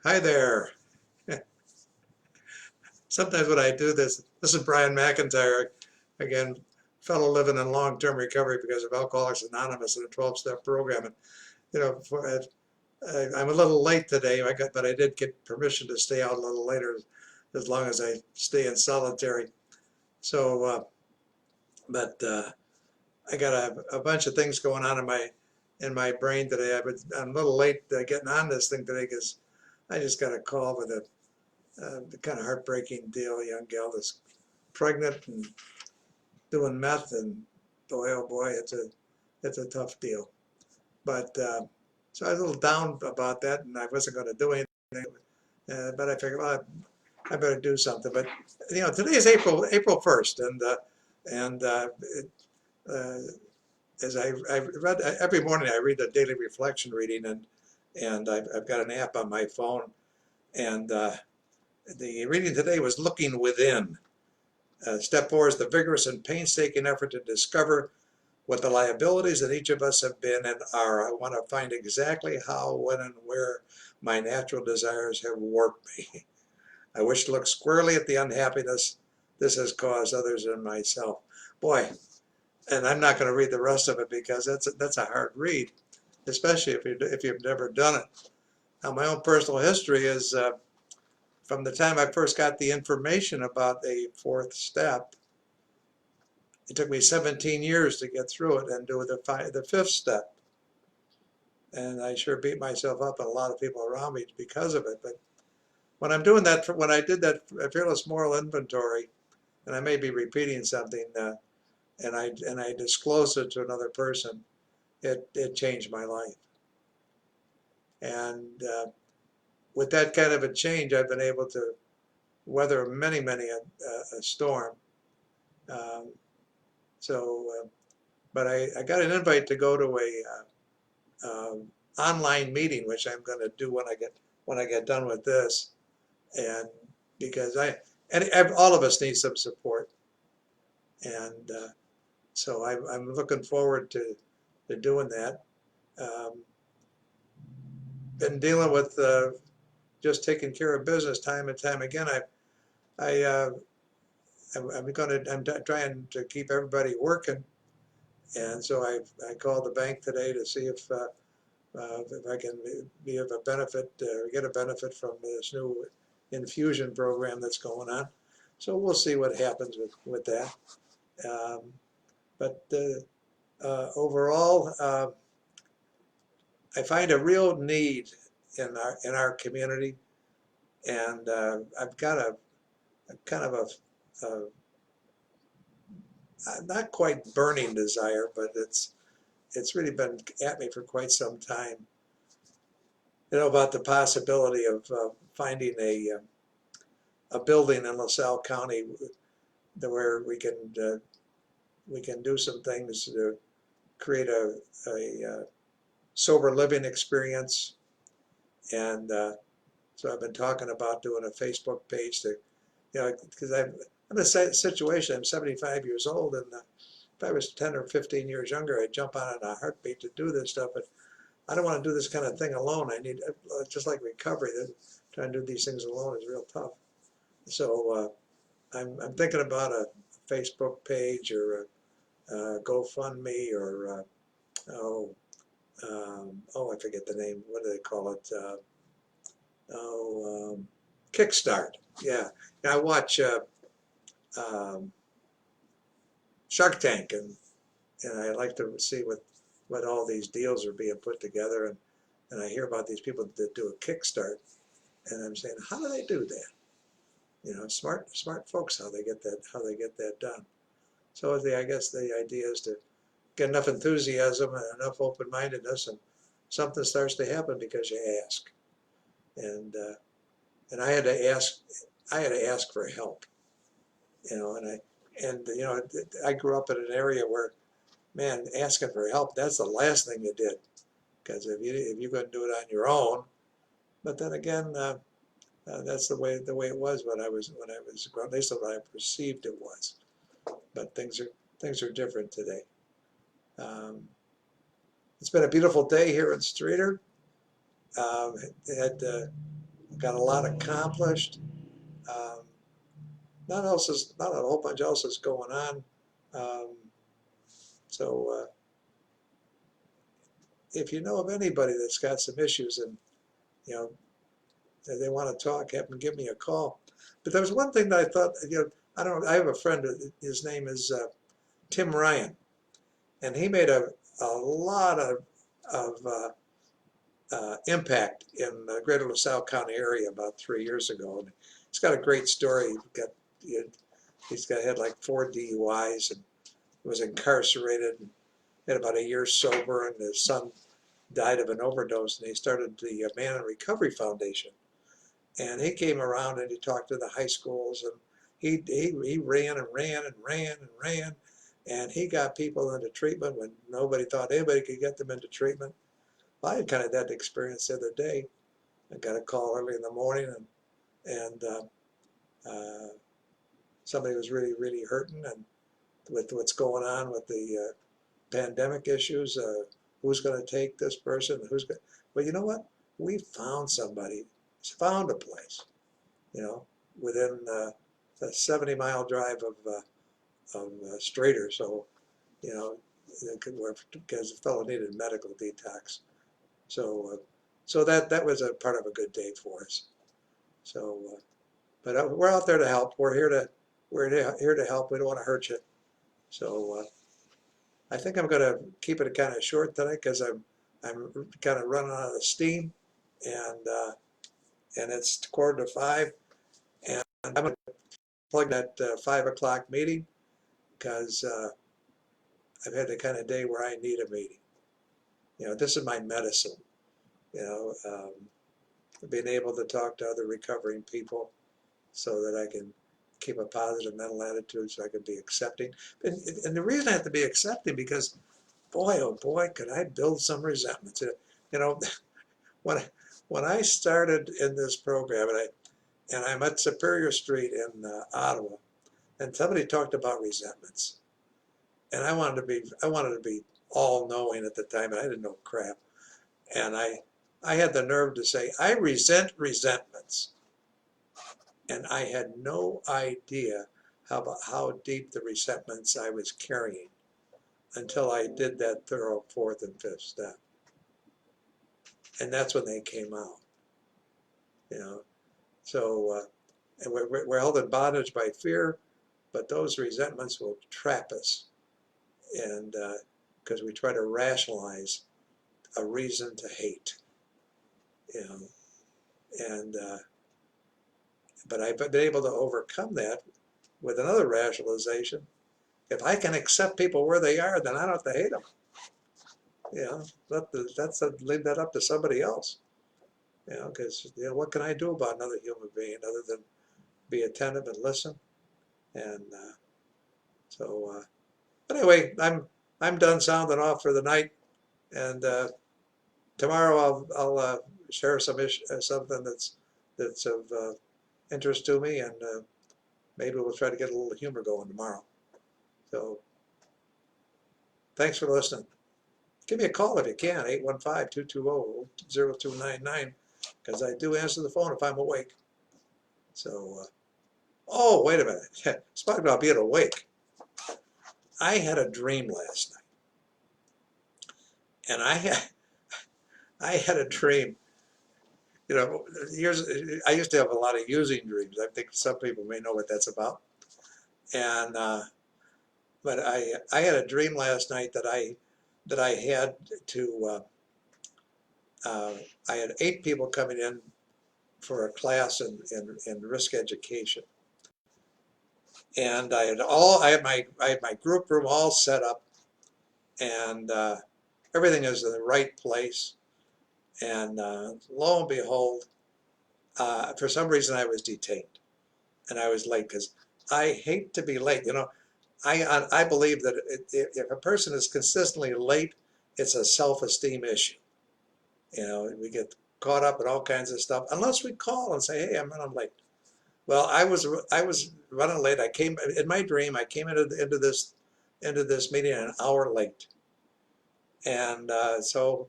Hi there. Sometimes when I do this is Brian McIntyre, again, fellow living in long-term recovery because of Alcoholics Anonymous and a 12-step program. And, you know, I'm a little late today, but I did get permission to stay out a little later as long as I stay in solitary. So, but I got a bunch of things going on in my brain today. I'm a little late getting on this thing today because I just got a call with a kind of heartbreaking deal. A young gal that's pregnant and doing meth, and boy, oh boy, it's a tough deal. But so I was a little down about that, and I wasn't going to do anything. But I figured, well, I better do something. But today is April 1st, and uh, as I read every morning, I read the daily reflection reading, and I've got an app on my phone, and the reading today was looking within. Step 4 is the vigorous and painstaking effort to discover what the liabilities that each of us have been and are. I want to find exactly how, when, and where my natural desires have warped me. I wish to look squarely at the unhappiness this has caused others and myself. Boy, and I'm not going to read the rest of it because that's a hard read, especially if you've never done it. Now, my own personal history is from the time I first got the information about a fourth step. It took me 17 years to get through it and do the fifth step. And I sure beat myself up and a lot of people around me because of it. But when I'm doing that, when I did that fearless moral inventory, and I may be repeating something, and I disclosed it to another person, it changed my life. And with that kind of a change, I've been able to weather many a storm. Um, but I got an invite to go to a online meeting, which I'm going to do when I get done with this, and because all of us need some support, and so I'm looking forward to doing that. Um, been dealing with just taking care of business time and time again. I I'm trying to keep everybody working, and so I called the bank today to see if I can be of a benefit or get a benefit from this new infusion program that's going on. So we'll see what happens with that. Um, but overall, I find a real need in our community, and I've got a kind of a not quite burning desire, but it's really been at me for quite some time. About the possibility of finding a building in LaSalle County where we can do some things to create a sober living experience. And so I've been talking about doing a Facebook page because I'm in a situation. I'm 75 years old, and if I was 10 or 15 years younger, I'd jump on in a heartbeat to do this stuff. But I don't want to do this kind of thing alone. I need, just like recovery, trying to do these things alone is real tough. So I'm thinking about a Facebook page or a GoFundMe or I forget the name. What do they call it? Kickstart. Yeah. I watch um, Shark Tank, and I like to see what all these deals are being put together, and I hear about these people that do a Kickstart, and I'm saying, how do they do that? Smart folks, how they get that done. So I guess the idea is to get enough enthusiasm and enough open-mindedness, and something starts to happen because you ask. And I had to ask for help. And I grew up in an area where, man, asking for help, that's the last thing you did, because if you're going to do it on your own. But then again, that's the way it was when I was at least what I perceived it was. But things are different today. Um, it's been a beautiful day here in Streator. Had got a lot accomplished. Um, not a whole bunch else is going on. Um, so if you know of anybody that's got some issues and you know they want to talk, have them give me a call. But there was one thing that I thought, I don't. I have a friend. His name is Tim Ryan, and he made a lot of impact in the Greater LaSalle County area about 3 years ago. And he's got a great story. He's had like 4 DUIs and was incarcerated and had about a year sober, and his son died of an overdose, and he started the Man in Recovery Foundation. And he came around and he talked to the high schools, and he ran and ran and ran and ran, and he got people into treatment when nobody thought anybody could get them into treatment. Well, I had kind of that experience the other day. I got a call early in the morning, and somebody was really, really hurting, and with what's going on with the pandemic issues, who's going to take this person? Well, you know what? We found somebody, found a place, within a 70-mile drive of Strader. So, because the fellow needed medical detox. So that was a part of a good day for us. So, but we're out there to help. We're here to help. We don't want to hurt you. So I think I'm going to keep it kind of short tonight because I'm kind of running out of steam, and it's 4:45, and I'm going to plug that 5 o'clock meeting because I've had the kind of day where I need a meeting. This is my medicine. Being able to talk to other recovering people so that I can keep a positive mental attitude, so I can be accepting. And the reason I have to be accepting because, boy, oh boy, could I build some resentments. When when I started in this program, and I'm at Superior Street in Ottawa, and somebody talked about resentments, and I wanted to be all knowing at the time, and I didn't know crap, and I had the nerve to say I resent resentments, and I had no idea how deep the resentments I was carrying until I did that thorough 4th and 5th step, and that's when they came out. So and we're held in bondage by fear, but those resentments will trap us, and because we try to rationalize a reason to hate, and but I've been able to overcome that with another rationalization. If I can accept people where they are, then I don't have to hate them. Leave that up to somebody else. Because what can I do about another human being other than be attentive and listen? And but anyway, I'm done sounding off for the night, and tomorrow I'll share something that's of interest to me, and maybe we'll try to get a little humor going tomorrow. So thanks for listening. Give me a call if you can, 815-220-0299, because I do answer the phone if I'm awake. So, oh, wait a minute. Speaking about being awake, I had a dream last night, and I had a dream. I used to have a lot of using dreams. I think some people may know what that's about. And but I had a dream last night that I had to. I had 8 people coming in for a class in risk education, and I had my group room all set up, and everything is in the right place. And lo and behold, for some reason I was detained, and I was late because I hate to be late. I believe that if a person is consistently late, it's a self-esteem issue. We get caught up in all kinds of stuff unless we call and say, "Hey, I'm running late." Well, I was running late. I came in my dream. I came into this meeting an hour late, and so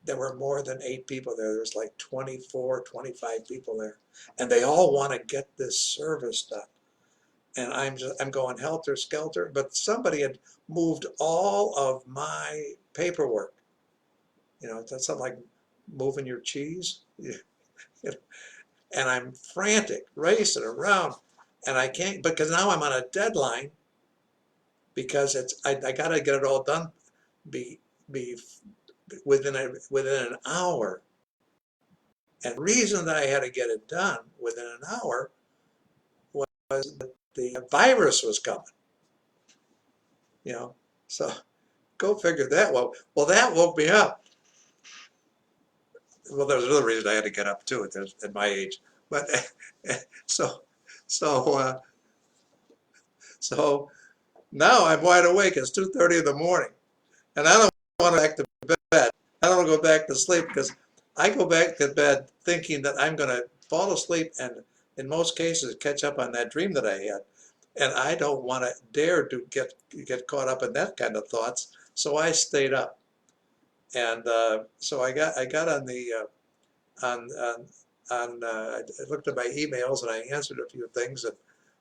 there were more than 8 people there. There was like 24, 25 people there. And they all want to get this service done. And I'm going helter skelter, but somebody had moved all of my paperwork. You know, that's something like moving your cheese. And I'm frantic, racing around, and I can't, because now I'm on a deadline, because I got to get it all done be within an hour. And the reason that I had to get it done within an hour was that the virus was coming. You know, so go figure that. Well, that woke me up. Well, there was another reason I had to get up too at my age. But so so so now I'm wide awake. It's 2:30 in the morning, and I don't want to go back to bed. I don't want to go back to sleep, because I go back to bed thinking that I'm going to fall asleep and, in most cases, catch up on that dream that I had. And I don't want to dare to get caught up in that kind of thoughts. So I stayed up, and so I got on the on I looked at my emails, and I answered a few things and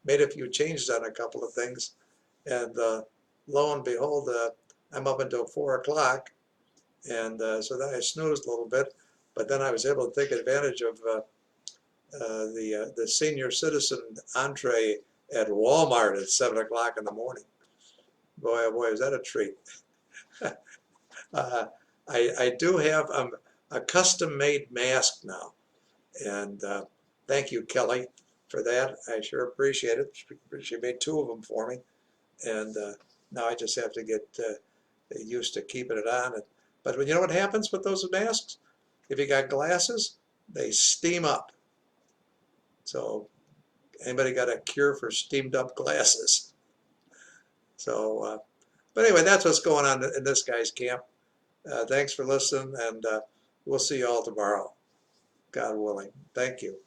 made a few changes on a couple of things. And lo and behold, I'm up until 4 o'clock, and so then I snoozed a little bit, but then I was able to take advantage of the senior citizen entree at Walmart at 7 o'clock in the morning. Boy, oh boy, is that a treat. I do have a custom-made mask now, and thank you, Kelly, for that. I sure appreciate it. She made 2 of them for me, and now I just have to get used to keeping it on. But you know what happens with those masks? If you got glasses, they steam up. So anybody got a cure for steamed up glasses? So, but anyway, that's what's going on in this guy's camp. Thanks for listening, and we'll see you all tomorrow, God willing. Thank you.